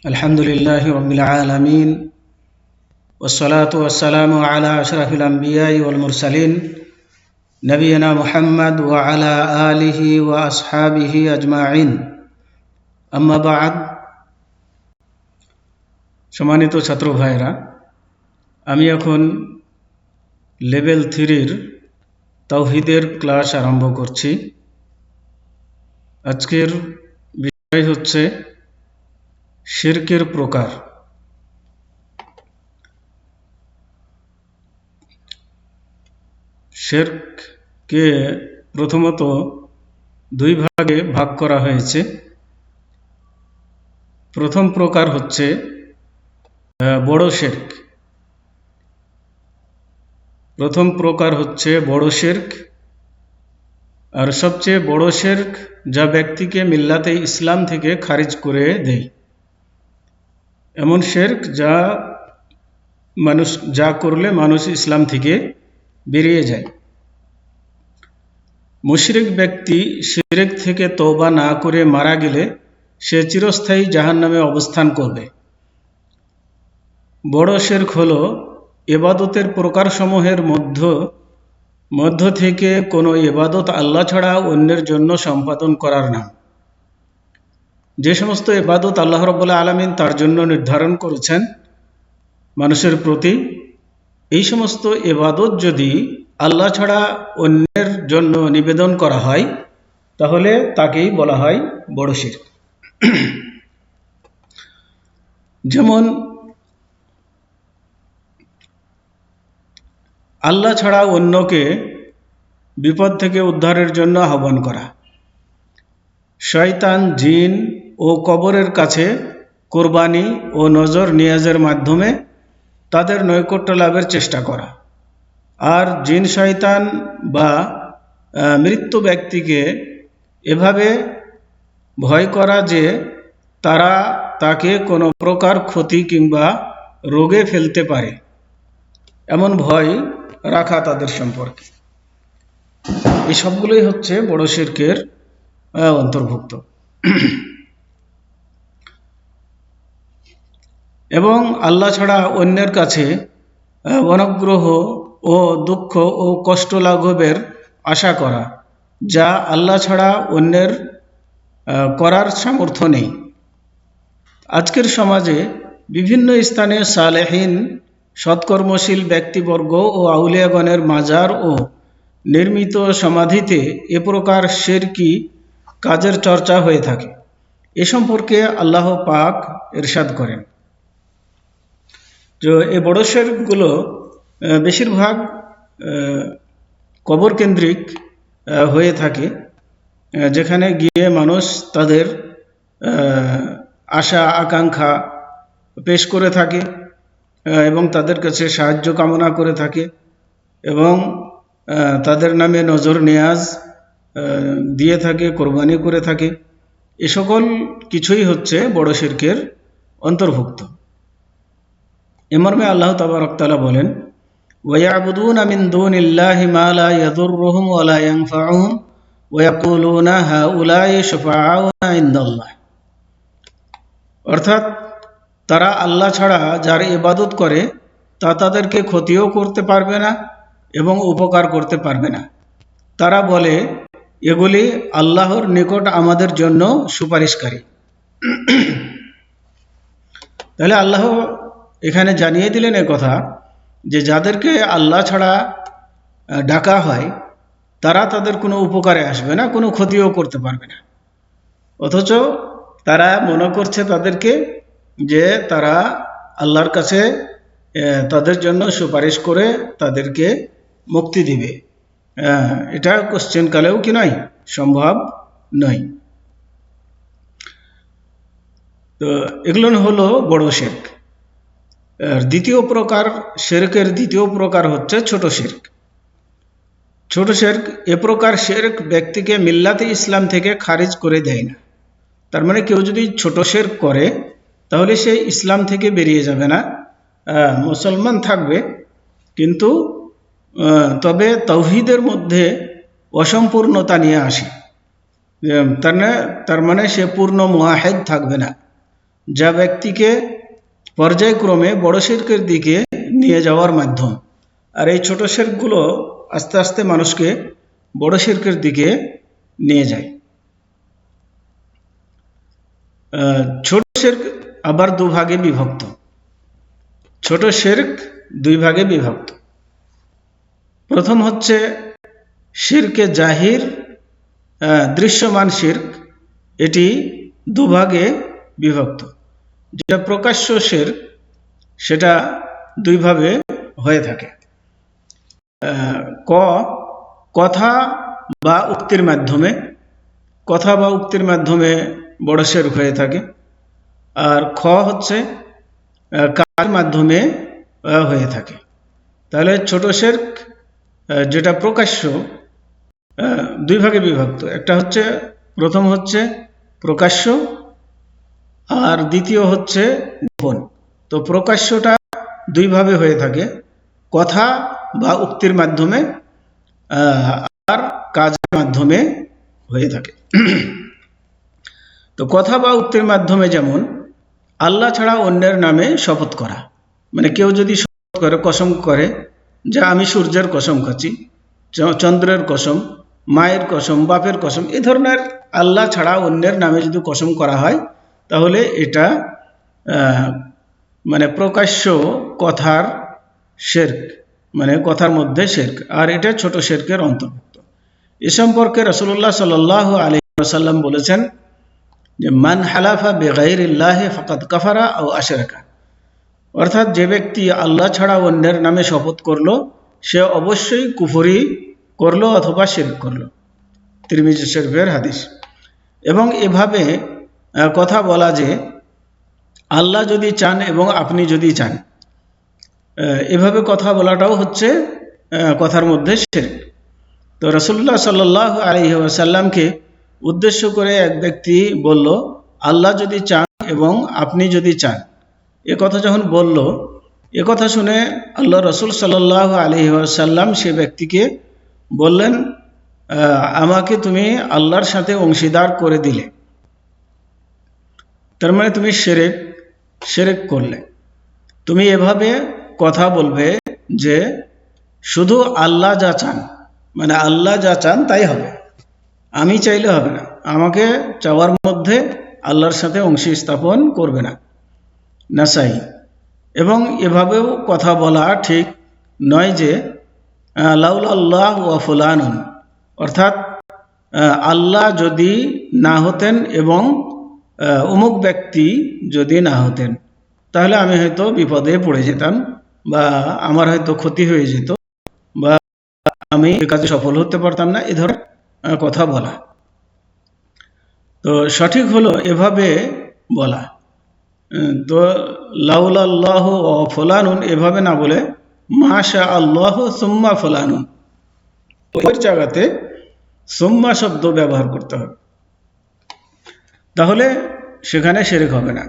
আলহামদুলিল্লাহি রাব্বিল আলামিন ওয়াসসালাতু ওয়াসসালামু আলা আশরাফিল আমবিয়াই ওয়াল মুরসালিন নবিয়িনা মুহাম্মদ ওয়া আলা আলিহি ওয়া আসহাবিহি আজমাইন। আম্মা বা'দ। সম্মানিত ছাত্র ভাইরা, আমি এখন লেভেল 3-র তাওহীদের ক্লাস আরম্ভ করছি। আজকের বিষয় হচ্ছে শিরকের প্রকার। শিরককে প্রথমত দুই ভাগে ভাগ করা হয়েছে। প্রথম প্রকার হচ্ছে বড় শিরক। বড় শিরক, আর সবচেয়ে বড় শিরক যা ব্যক্তিকে মিল্লাতে ইসলাম থেকে খারিজ করে দেয়, এমন শিরক যা করলে মানুষ ইসলাম থেকে বেরিয়ে যায়। মুশরিক ব্যক্তি শিরক থেকে তওবা না করে মারা গেলে সে চিরস্থায়ী জাহান্নামে অবস্থান করবে। বড় শিরক হলো ইবাদতের প্রকারসমূহের মধ্য থেকে কোনো ইবাদত আল্লাহ ছাড়া অন্যের জন্য সম্পাদন করার নাম। যে সমস্ত ইবাদত আল্লাহ রাব্বুল আলামিন তার জন্য নির্ধারণ করেছেন মানুষের প্রতি, এই সমস্ত ইবাদত যদি আল্লাহ ছাড়া অন্যের জন্য নিবেদন করা হয় তাহলে তাকেই বলা হয় বড় শিরক। যেমন আল্লাহ ছাড়া অন্যকে বিপদ থেকে উদ্ধারের জন্য আহ্বান করা, শয়তান, জিন ও কবরের কাছে কোরবানি ও নজর নিয়াজের মাধ্যমে তাদের নৈকট্য লাভের চেষ্টা করা, আর জিন, শয়তান বা মৃত্যু ব্যক্তিকে এভাবে ভয় করা যে তারা তাকে কোনো প্রকার ক্ষতি কিংবা রোগে ফেলতে পারে, এমন ভয় রাখা তাদের সম্পর্কে। এই সবগুলোই হচ্ছে বড় শিরকের অন্তর্ভুক্ত। এবং আল্লাহ ছাড়া অন্যের কাছে অনুগ্রহ ও দুঃখ ও কষ্ট লাঘবের আশা করা, যা আল্লাহ ছাড়া অন্যের করার সামর্থ্য নেই। আজকের সমাজে বিভিন্ন স্থানে সালেহীন সৎকর্মশীল ব্যক্তিবর্গ ও আউলিয়াগণের মাজার ও নির্মিত সমাধিতে এ প্রকার শিরকি কাজের চর্চা হয়ে থাকে। এ সম্পর্কে আল্লাহ পাক ইরশাদ করেন যে এই বড় শিরকগুলো বেশিরভাগ কবর কেন্দ্রিক হয়ে থাকে, যেখানে গিয়ে মানুষ তাদের আশা আকাঙ্ক্ষা পেশ করে থাকে এবং তাদের কাছে সাহায্য কামনা করে থাকে এবং তাদের নামে নজর নেয়াজ দিয়ে থাকে, কোরবানি করে থাকে। এ সকল কিছুই হচ্ছে বড় শিরকের অন্তর্ভুক্ত। এ মর্মে আল্লাহ তাবারক তাআলা বলেন, ওয়ায়াবুদুনা মিন দুনিল্লাহি মা লা ইয়াদুররুহুম ওয়া লা ইয়ানফাউহুম ওয়া ইয়াকুলুনা হাউলাই শুফাআউনা ইনদাল্লাহ। অর্থাৎ তারা আল্লাহ ছাড়া যার ইবাদত করে তা তাদেরকে ক্ষতিও করতে পারবে না এবং উপকার করতে পারবে না। তারা বলে, এগুলি আল্লাহর নিকট আমাদের জন্য সুপারিশকারী। তাহলে আল্লাহ এখানে জানিয়ে দিলেন কথা যে যাদেরকে আল্লাহ ছাড়া ডাকা হয় তারা তাদের কোনো উপকারে আসবে না, কোনো ক্ষতিও করতে পারবে না। অথচ তারা মনে করছে তাদেরকে যে তারা আল্লাহর কাছে তাদের জন্য সুপারিশ করে তাদেরকে মুক্তি দিবে। এটা কোশ্চেন কালেও কি নয়, সম্ভব নয়। তো এগুলো হলো বড় শিরক। আর দ্বিতীয় প্রকার শিরকের দ্বিতীয় প্রকার হচ্ছে ছোট শিরক। ছোট শিরক এ প্রকার শিরক ব্যক্তিকে মিল্লাতে ইসলাম থেকে খারিজ করে দেয় না। তার মানে কেউ যদি ছোট শিরক করে তাহলে সে ইসলাম থেকে বেরিয়ে যাবে না, মুসলমান থাকবে, কিন্তু তবে তৌহিদের মধ্যে অসম্পূর্ণতা নিয়ে আসে। তার মানে সে পূর্ণ মুওয়াহিদ থাকবে না, যা ব্যক্তিকে পর্যায়ক্রমে বড় শিরকের দিকে নিয়ে যাওয়ার মাধ্যম। আর এই ছোট শিরকগুলো আস্তে আস্তে মানুষকে বড় শিরকের দিকে নিয়ে যায়। ছোট শিরক আবার দুভাগে বিভক্ত। ছোট শিরক দুই ভাগে বিভক্ত। প্রথম হচ্ছে শিরকে জাহির, দৃশ্যমান শিরক। এটি দুভাগে বিভক্ত। যেটা প্রকাশ্য শিরক সেটা দুইভাবে হয়ে থাকে। কথা বা উক্তির মাধ্যমে, কথা বা উক্তির মাধ্যমে বড় শিরক হয়ে থাকে। আর হচ্ছে কাজের মাধ্যমে হয়ে থাকে। তাহলে ছোট শিরক যেটা প্রকাশ্য দুই ভাগে বিভক্ত। একটা হচ্ছে, প্রথম হচ্ছে প্রকাশ্য আর দ্বিতীয় হচ্ছে গোপন। তো প্রকাশ্যটা দুইভাবে হয়ে থাকে, কথা বা উক্তির মাধ্যমে আর কাজের মাধ্যমে হয়ে থাকে। তো কথা বা উক্তির মাধ্যমে যেমন আল্লাহ ছাড়া অন্যের নামে শপথ করা, মানে কেউ যদি শপথ করে, কসম করে যে আমি সূর্যের কসম খাচ্ছি, চন্দ্রের কসম, মায়ের কসম, বাপের কসম, এই ধরনের আল্লাহ ছাড়া অন্যের নামে যদি কসম করা হয় তাহলে এটা মানে প্রকাশ্য কথার শিরক, মানে কথার মধ্যে শিরক, আর এটা ছোট শিরকের অন্তর্ভুক্ত। এ সম্পর্কে রাসূলুল্লাহ সাল্লাল্লাহু আলাইহি ওয়াসাল্লাম বলেছেন যে মান হালাফা বিগাইরিল্লাহি ফাকাদ কাফারা আও আশরাকা, অর্থাৎ যে ব্যক্তি আল্লাহ ছাড়া অন্যের নামে শপথ করলো সে অবশ্যই কুফরি করলো অথবা শিরক করলো। তিরমিজি শরীফের হাদিস। এবং এভাবে কথা বলা যে আল্লাহ যদি চান এবং আপনি যদি চান, এভাবে কথা বলাটাও হচ্ছে কথার মধ্যে শিরক। তো রাসূলুল্লাহ সাল্লাল্লাহু আলাইহি ওয়াসাল্লামকে উদ্দেশ্য করে এক ব্যক্তি বলল, আল্লাহ যদি চান এবং আপনি যদি চান। এ কথা যখন বলল, এ কথা শুনে আল্লাহ রাসূল সাল্লাল্লাহু আলাইহি ওয়াসাল্লাম সে ব্যক্তিকে বললেন, আমাকে তুমি আল্লাহর সাথে অংশীদার করে দিলে, তার মানে তুমি শিরক করলে। তুমি এভাবে কথা বলবে যে শুধু আল্লাহ যা চান, মানে আল্লাহ যা চান তাই হবে, আমি চাইলে হবে না, আমাকে চাওয়ার মধ্যে আল্লাহর সাথে অংশী স্থাপন করবে না। নাসাই। এবং এভাবেও কথা বলা ঠিক নয় যে লাউলাল্লাহ ওয়া ফুলানুন, অর্থাৎ আল্লাহ যদি না হতেন এবং অমুক ব্যক্তি যদি না হতেন তাহলে আমি হয়তো বিপদে পড়ে যেতাম, বা আমার হয়তো ক্ষতি হয়ে যেত, বা আমি এ কাজে সফল হতে পারতাম না, এ ধরনের কথা বলা। তো সঠিক হলো এভাবে বলা। তো লাউলাল্লাহ ওয়া ফুলানুন এভাবে না বলে মাশা আল্লাহ সুম্মা ফুলানুন, ওই জায়গাতে সুম্মা শব্দ ব্যবহার করতে হবে, তাহলে সেখানে শিরক হবে না।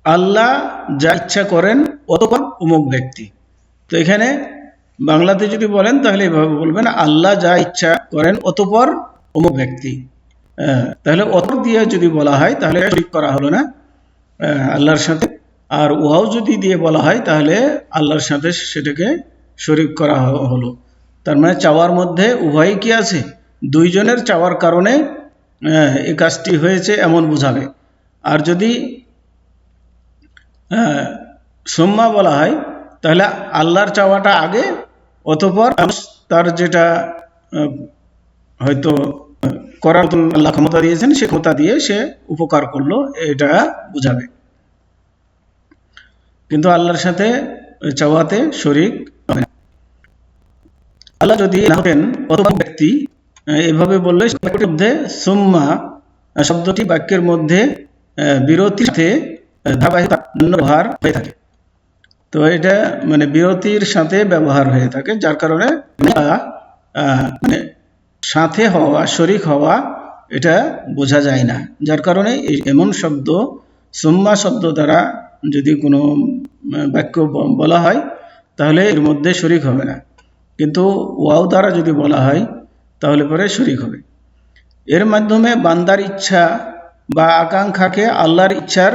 আল্লাহ যা ইচ্ছা করেন অতঃপর অমুক ব্যক্তি। তো এখানে বাংলাতে যদি বলেন তাহলে এভাবে বলবেন, আল্লাহ যা ইচ্ছা করেন অতঃপর অমুক ব্যক্তি। তাহলে অতঃপর দিয়ে যদি বলা হয় তাহলে শিরক করা হলো না আল্লাহর সাথে। আর ওয়াও যদি দিয়ে বলা হয় তাহলে আল্লাহর সাথে সেটাকে শরীক করা হলো। তার মানে চাওয়ার মধ্যে উভয়ই কি আছে, দুইজনের চাওয়ার কারণে এই কাজটি হয়েছে এমন বোঝাবে। আর যদি সুম্মা বলা হয় তাহলে আল্লাহর চাওয়াটা আগে, অতঃপর তার যেটা হয়তো করার মতন আল্লাহ ক্ষমতা দিয়েছেন সে ক্ষমতা দিয়ে সে উপকার করলো, এটা বোঝাবে। কিন্তু আল্লাহর সাথে চাওয়াতে শরীক হবে না। আল্লাহ যদি না হতেন অথবা ব্যক্তি, এভাবে বললে মধ্যে সুম্মা শব্দটি বাক্যের মধ্যে বিরতির সাথে ধারাবাহিক ব্যবহার হয়ে থাকে। তো এটা মানে বিরতির সাথে ব্যবহার হয়ে থাকে, যার কারণে মানে সাথে হওয়া, শরীক হওয়া এটা বোঝা যায় না। যার কারণে এমন শব্দ সুম্মা শব্দ দ্বারা যদি কোনো বাক্য বলা হয় তাহলে এর মধ্যে শরিক হবে না, কিন্তু ওয়াও দ্বারা যদি বলা হয় তাহলে পরে শরিক হবে। এর মাধ্যমে বান্দার ইচ্ছা বা আকাঙ্ক্ষাকে আল্লাহর ইচ্ছার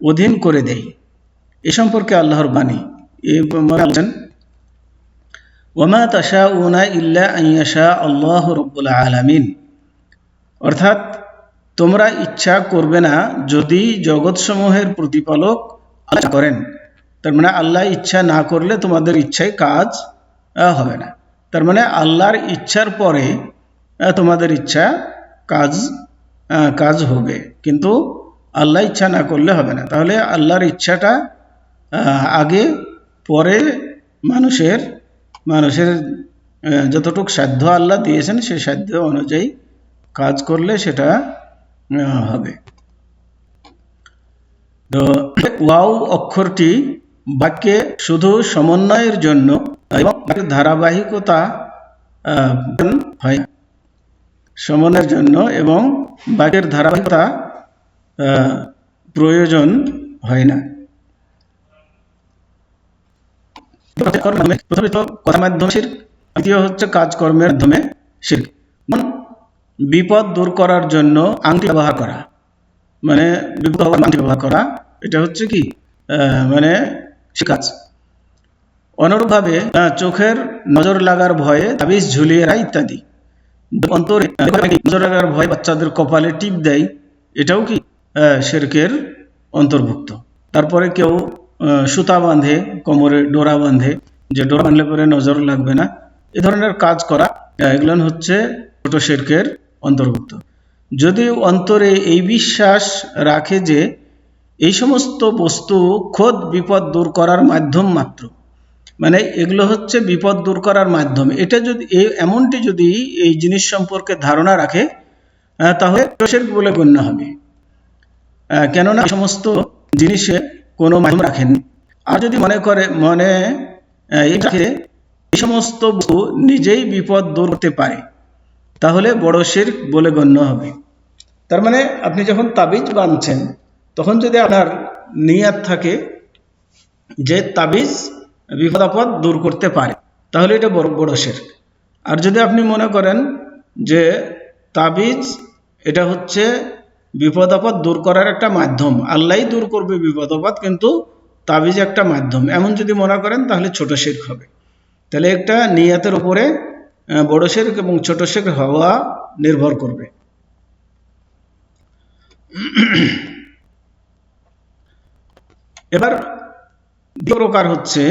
অধীন করে দেয়। এ সম্পর্কে আল্লাহর বাণী বলেন, ওয়ামা তাশাউনা ইল্লা আন ইয়াশা আল্লাহু রাব্বুল আলামিন, অর্থাৎ তোমরা ইচ্ছা করবে না যদি জগৎসমূহের প্রতিপালক আল্লাহ করেন। তার মানে আল্লাহ ইচ্ছা না করলে তোমাদের ইচ্ছায় কাজ হবে না। তার মানে আল্লাহর ইচ্ছার পরে তোমাদের ইচ্ছা কাজ হবে, কিন্তু আল্লাহ ইচ্ছা না করলে হবে না। তাহলে আল্লাহর ইচ্ছাটা আগে, পরে মানুষের যতটুকু সাধ্য আল্লাহ দিয়েছেন সেই সাধ্য অনুযায়ী কাজ করলে সেটা হবে। তো ওয়াও অক্ষরটি বাক্যে শুধু সমন্বয়ের জন্য এবং বাক্যের ধারাবাহিকতা হয়, সমন্বয়ের জন্য এবং বাক্যের ধারাবাহিকতা প্রয়োজন হয় না। প্রথমে তো কথার মাধ্যমে শিরক, দ্বিতীয় হচ্ছে কাজকর্মের মাধ্যমে শিরক। বিপদ দূর করার জন্য আংটি ব্যবহার করা, মানে বিপদ হওয়ার আংটি ব্যবহার করা, এটা হচ্ছে কি মানে কাজ। অনুরূপভাবে চোখের নজর লাগার ভয়ে তাবিজ ঝুলিয়ে রাখা ইত্যাদি। অন্তরে নজর লাগার ভয়ে বাচ্চাদের কপালে টিপ দেয়, এটাও কি শিরকের অন্তর্ভুক্ত। তারপরে কেউ সুতা বাঁধে, কোমরে ডোরা বাঁধে, যে ডোরা বাঁধলে পরে নজর লাগবে না, এ ধরনের কাজ করা, এগুলো হচ্ছে ছোট শিরকের অন্তর্ভুক্ত। যদি অন্তরে এই বিশ্বাস রাখে যে এই সমস্ত বস্তু খোদ বিপদ দূর করার মাধ্যম মাত্র, মানে এগুলো হচ্ছে বিপদ দূর করার মাধ্যম, এটা যদি এমনটি যদি এই জিনিস সম্পর্কে ধারণা রাখে তাহলে শিরক বলে গণ্য হবে। কেননা সমস্ত জিনিসে কোনো মাধ্যম রাখেন। আর যদি মনে এই সমস্ত বস্তু নিজেই বিপদ দূর করতে পারে তাহলে বড় শিরক বলে গণ্য হবে। তার মানে আপনি যখন তাবিজ বাঁধছেন তখন যদি আপনার নিয়াত থাকে যে তাবিজ বিপদ আপদ দূর করতে পারে তাহলে এটা বড় শিরক। আর যদি আপনি মনে করেন যে তাবিজ এটা হচ্ছে বিপদ আপদ দূর করার একটা মাধ্যম, আল্লাহই দূর করবে বিপদ আপদ, কিন্তু তাবিজ একটা মাধ্যম, এমন যদি মনে করেন তাহলে ছোট শিরক হবে। তাহলে একটা নিয়াতের উপরে বড় শিরক এবং ছোট শিরক হওয়া নির্ভর করবে। এবার দ্বিতীয় প্রকার হচ্ছে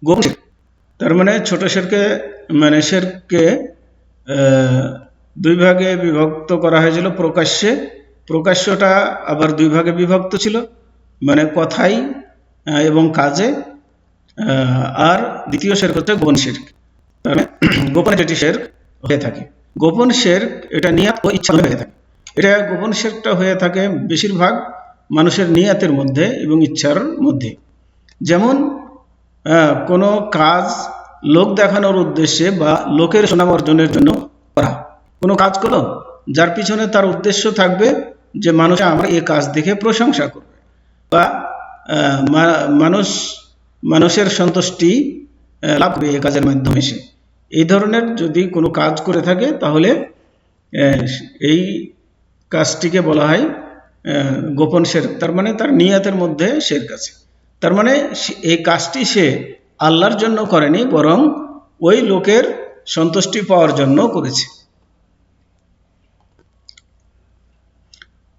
গোপন শিরক। তার মানে ছোট শিরকে মানে শিরককে দুই ভাগে বিভক্ত করা হয়েছিল। প্রকাশ্যটা আবার দুই ভাগে বিভক্ত ছিল, মানে কথাই এবং কাজে। আর দ্বিতীয় শিরক হচ্ছে গোপন শিরক। তাহলে গোপনে যেটি শিরক হয়ে থাকে, গোপন শিরক এটা নিয়াত ও ইচ্ছা হয়ে থাকে। এটা গোপন শিরকটা হয়ে থাকে বেশিরভাগ মানুষের নিয়াতের মধ্যে এবং ইচ্ছার মধ্যে। যেমন কোনো কাজ লোক দেখানোর উদ্দেশ্যে বা লোকের সুনাম অর্জনের জন্য করা, কোনো কাজ করো যার পিছনে তার উদ্দেশ্য থাকবে যে মানুষ আমার এই কাজ দেখে প্রশংসা করবে বা মানুষের সন্তুষ্টি লাভ করবে এই কাজের মাধ্যমে। সে এই ধরনের যদি কোনো কাজ করে থাকে তাহলে এই কাজটিকে বলা হয় গোপন শিরক। তার মানে তার নিয়াতের মধ্যে শিরক আছে। তার মানে এই কাজটি সে আল্লাহর জন্য করেনি, বরং ওই লোকের সন্তুষ্টি পাওয়ার জন্য করেছে।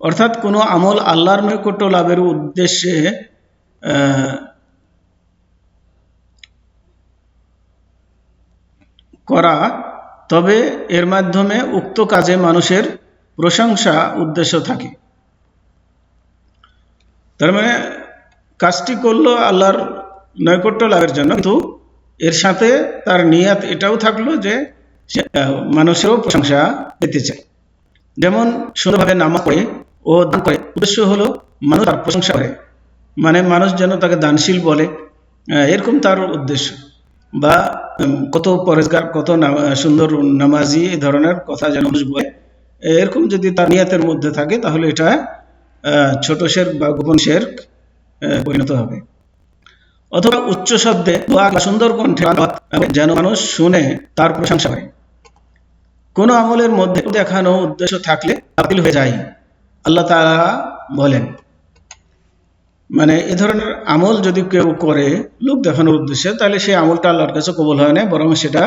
অর্থাৎ কোনো আমল আল্লাহর নৈকট্য লাভের উদ্দেশ্যে করা, তবে এর মাধ্যমে উক্ত কাজে মানুষের প্রশংসা উদ্দেশ্য থাকে। তার মানে কাজটি করলো আল্লাহর নৈকট্য লাভের জন্য, কিন্তু এর সাথে তার নিয়াত এটাও থাকলো যে মানুষেরও প্রশংসা পেতে চায়। যেমন সুন্দরভাবে নামাজ পড়ে ও দান করে, উদ্দেশ্য হলো মানুষ তার প্রশংসা করে, মানে মানুষ যেন তাকে দানশীল বলে, এরকম তার উদ্দেশ্য। বা কত পরেজগার, কত সুন্দর নামাজি, এই ধরনের কথা যেন মানুষ বলে, এরকম যদি তার নিয়াতের মধ্যে থাকে তাহলে এটা ছোট শিরক বা গোপন শিরক পরিণত হবে। অথবা উচ্চ শব্দে বা সুন্দর কণ্ঠে যেন মানুষ শুনে তার প্রশংসা করে। কোনো আমলের মধ্যে দেখানো উদ্দেশ্য থাকলে বাতিল হয়ে যায়। আল্লাহ তাআলা বলেন, মানে এ ধরনের আমল যদি কেউ করে লোক দেখানোর উদ্দেশ্যে, তাহলে সেই আমলটা আল্লাহর কাছে কবুল হয় না, বরং সেটা